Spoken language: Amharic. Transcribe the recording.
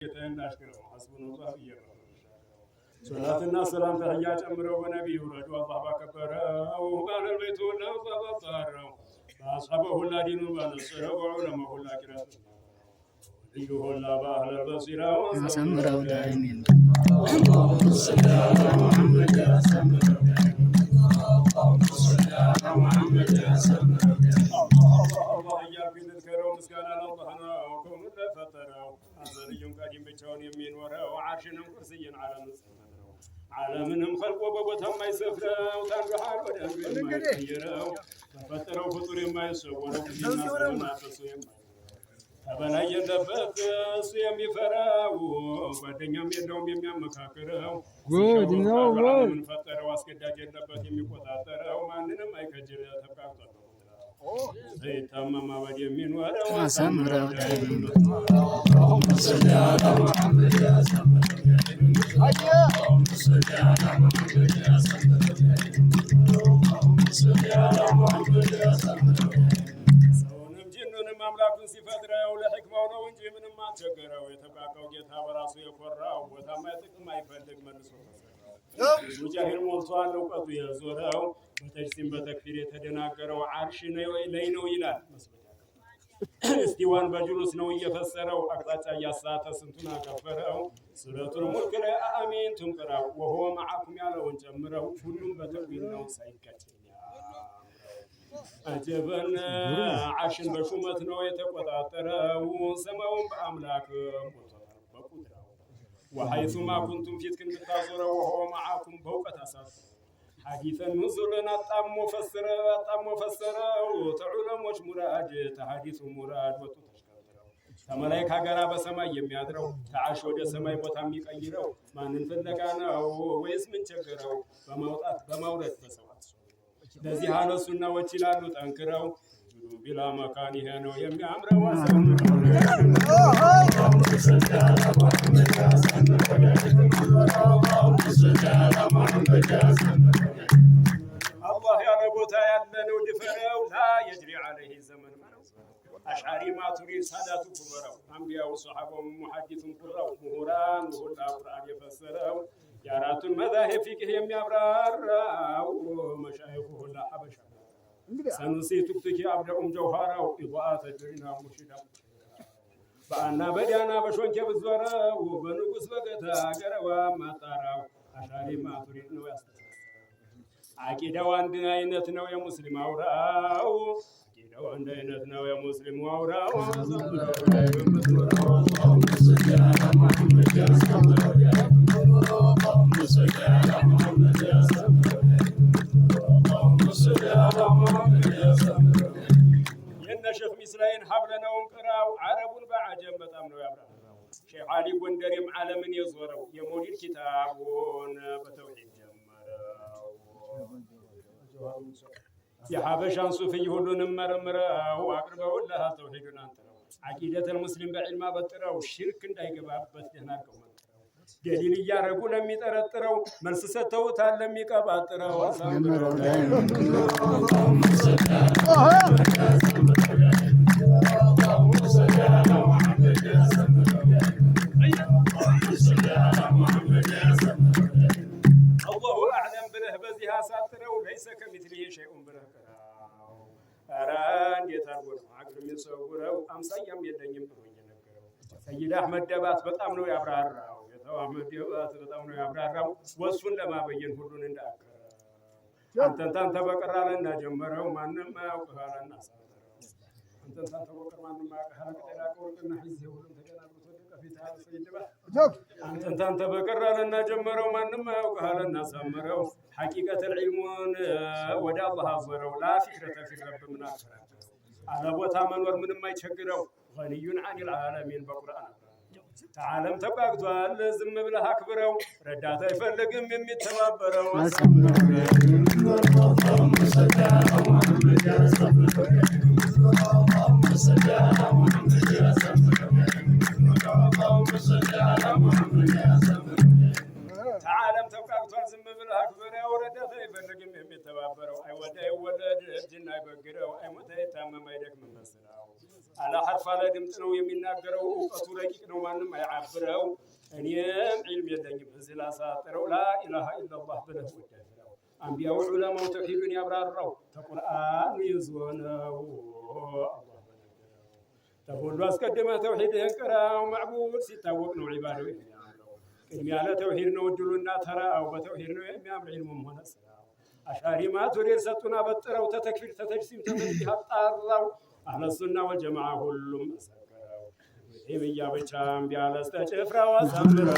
يتناشكروا حسبنا الله إياه صلاتنا سلام تحيا جمرو ونبي ورد والله بكبره وقال البيت ولا بطاره فأصحابه لا دين ونصره وعلمه لا كرات ليه لا بأهل البصيرة وسمروا دائمين اللهم صل على محمد يا سمر اللهم صل على محمد يا سمر الله إياك نذكره مسكانا الله وكون فتره أزلي قديم بتون يمين ورا وعاشنا كرسي على مسكنا على منهم خلق وبوتهم ما يسفروا وتنبحر ودم ما يغيروا فتروا فطور ما يسوروا فينا فسوا أبنا يندبت سيم يفراو ودنيام يدوم يمكاكروا good no good من فتروا أسكت يندبت يمكوتاتروا ما ننم ما يكجر تبقى تمام بدي من ورا وسمروا دائمين اللهم صل على محمد يا سمر اللهم صل على محمد يا سمر اللهم صل على محمد يا سمر ሰውንም ጅኑንም አምላኩን ሲፈጥረው ለሕክማው ነው እንጂ ምንም አልቸገረው። የተቃቀው ጌታ በራሱ የኮራው ቦታማ ጥቅም አይፈልግ መልሶ ብዙ ጃሂል ሞልቷል እውቀቱ የዞረው በተጅሲም በተክፊር የተደናገረው ዓርሽ ላይ ነው ይላል። እስቲዋን በጁሉስ ነው እየፈሰረው አቅጣጫ እያሳተ ስንቱን አከፈረው። ሱረቱል ሙልክ ላይ አሚን ትንቅራው ወሆ መዓኩም ያለውን ጨምረው ሁሉም በተክቢር ነው ሳይቀጭ አጀበን ዓርሽን በሹመት ነው የተቆጣጠረው ሰማውን በአምላክ ሞልቷል በቁድራው ወሐይቱማ ኩንቱም ፊትክን ብታዞረው ወሆ መዓኩም በእውቀት አሳት ሐዲሰን ኑዙልን አጣሞ ፈሰረው ተዑለሞች ሙራድ ተሐዲሱ ሙራድ ወጡ ተሽከረው ከመላእክት ጋር በሰማይ የሚያድረው ከዓርሽ ወደ ሰማይ ቦታ የሚቀይረው ማንን ፍለጋ ነው ወይስ ምን ቸገረው በማውጣት በማውረድ በሰዋት ለዚህ አነሱናዎች ይላሉ ጠንክረው ቢላ መካን ይሄ ነው የሚያምረው አላህ ያለ ቦታ ያለ ነው ድፈረው ላ የጅሪ عليه ዘመን ማለት አሽዓሪ ማቱሪድ ሳዳቱ ኩበራው አንቢያው ሱሐባው ሙሐዲሱን ኩራው ምሁራን ሁላ ቁርአን የፈሰረው የአራቱን መዛሂብ ፊቅህ የሚያብራራው መሻይኹ ሁላ ሐበሻ ሰኑሲ ቱክቱኪ አብደኡም ጀውሃራው ኢባአተ ጀሪና ሙርሺዳ በአና በዲያና በሾንኬ ብዞረው በንጉስ በገታ ገረባ ማጣራው አሻሪ ማቱሪድ ነው ያስተሳሰብ አቂዳው አንድ አይነት ነው የሙስሊም አውራው አቂዳው አንድ አይነት ነው የሙስሊም አውራው የነሸኽ ሚስራይን ሀብለነውን ቅራው ዓረቡን በዓጀም በጣም ነው ያብራራው። ሼህ አሊ ጎንደሬም ዓለምን የዞረው የሞሊድ ኪታቡን በተውሂድ ጀመረው። የሐበሻን ሱፍይ ሁሉንም መርምረው አቅርበውልህ ተውሂዱን አንጥረው አቂደተል ሙስሊም በዕልም አበጥረው ሽርክ እንዳይገባበት ደህና አድርገው ደሊል እያረጉ ለሚጠረጥረው መልስ ሰጥተውታል ለሚቀባጥረው وسمروا دائمين الله أعلم بله بزيها ساتره ليس كمثله شيء بله أرى أن يتربون عقل من صوره أمسيام يدنيم سيد أحمد دبات بطعم نو يبرار أحمد دبات بطعم نو يبرار وصفن لما بين هدون انداك أنتن تبقر لنا جمره ومانم ما يوقف لنا أنتن تبقر مانم ما يوقف لنا كوركنا حزه ولن تجنب صدق في تعالى سيد دبات أنتن تبقر لنا جمره ومانم ما يوقف لنا سمره حقيقة العلمون ودى الله أظهره لا فكرة في رب من آخر على بوتا منور من ما يتشكره غني عن العالمين بقرآن تعالم تبقى لازم بله أكبره رداته يفلقم يتبابره وسمروا دائمين اللهم صل على محمد يا سمر اللهم صل على محمد يا سمر اللهم صل على محمد يا سمر تعالم تبقى لازم بله أكبره رداته يفلقم يتبابره أي ودا يولد الجنة يبقره أي متى يتامم يدك من مسره على حرف على دمت ነው የሚናገረው እውቀቱ ረቂቅ ነው ማንም አይዓብረው እኔም ዒልም የለኝም በዚህ ላሳጥረው ላ ኢላሃ ኢላላህ ብለህ ወደረው አንቢያው ዑለማው ተውሂዱን ያብራራው ተቁርአን ይዞነው አላህ ተሁሉ አስቀድመህ ተውሂድህን ቅራው ማዕቡድ ሲታወቅ ነው ዒባዳው የሚያምረው ቅድሚያ ለተውሂድ ነው እድሉና ተራው በተውሂድ ነው የሚያምር ዒልሙም ሆነ ስራው አሻሪ ማቱሪድ ሰጡና በጥረው ተተክፊር ተተጅሲም ተተጅቢህ አጣራው አህለ ሱና ወልጀማዓ ሁሉም መሰከረው ይብያ ብቻም ቢያለስ ተጭፍራው አሳምረው